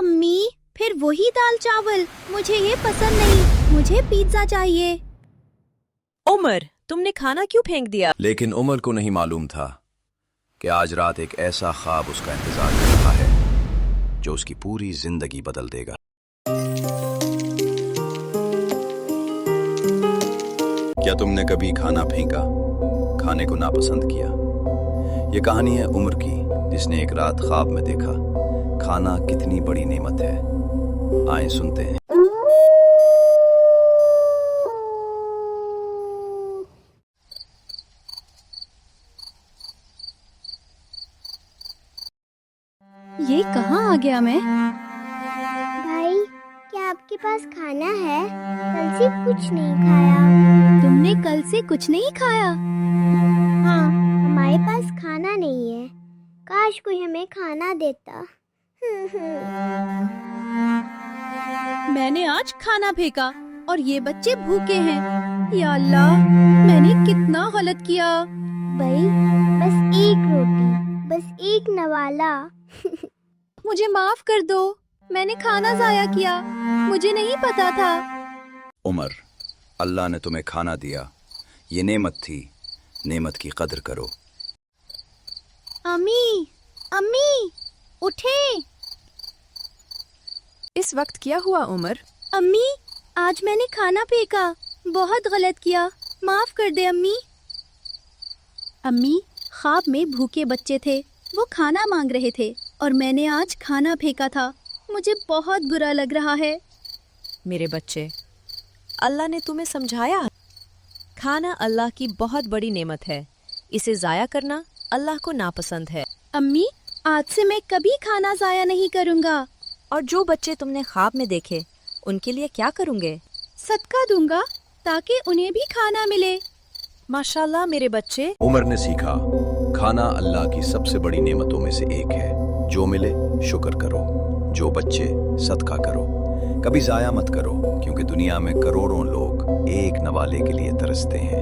अम्मी फिर वही दाल चावल, मुझे ये पसंद नहीं, मुझे पिज्जा चाहिए। उमर, तुमने खाना क्यों फेंक दिया? लेकिन उमर को नहीं मालूम था कि आज रात एक ऐसा ख्वाब उसका इंतजार कर रहा है जो उसकी पूरी जिंदगी बदल देगा। क्या तुमने कभी खाना फेंका, खाने को नापसंद किया? ये कहानी है उमर की, जिसने एक रात ख्वाब में देखा खाना कितनी बड़ी नेमत है। आए सुनते हैं। ये कहाँ आ गया मैं? भाई, क्या आपके पास खाना है? कल से कुछ नहीं खाया। तुमने कल से कुछ नहीं खाया? हाँ, हमारे पास खाना नहीं है। काश कोई हमें खाना देता। मैंने आज खाना फेंका और ये बच्चे भूखे हैं। या अल्लाह, मैंने कितना गलत किया। भाई, बस एक रोटी, बस एक नवाला। मुझे माफ कर दो, मैंने खाना जाया किया, मुझे नहीं पता था। उमर, अल्लाह ने तुम्हें खाना दिया, ये नेमत थी, नेमत की कदर करो। अम्मी, अम्मी, उठे। इस वक्त क्या हुआ उमर? अम्मी, आज मैंने खाना फेंका, बहुत गलत किया, माफ कर दे अम्मी। अम्मी, ख्वाब में भूखे बच्चे थे, वो खाना मांग रहे थे और मैंने आज खाना फेंका था। मुझे बहुत बुरा लग रहा है। मेरे बच्चे, अल्लाह ने तुम्हें समझाया, खाना अल्लाह की बहुत बड़ी नेमत है, इसे जाया करना अल्लाह को नापसंद है। अम्मी, आज से मैं कभी खाना जाया नहीं करूँगा। और जो बच्चे तुमने ख्वाब में देखे, उनके लिए क्या करूँगे? सदका दूंगा ताकि उन्हें भी खाना मिले। माशाल्लाह मेरे बच्चे। उमर ने सीखा, खाना अल्लाह की सबसे बड़ी नेमतों में से एक है। जो मिले शुक्र करो, जो बच्चे सदका करो, कभी जाया मत करो, क्योंकि दुनिया में करोड़ों लोग एक नवाले के लिए तरसते हैं।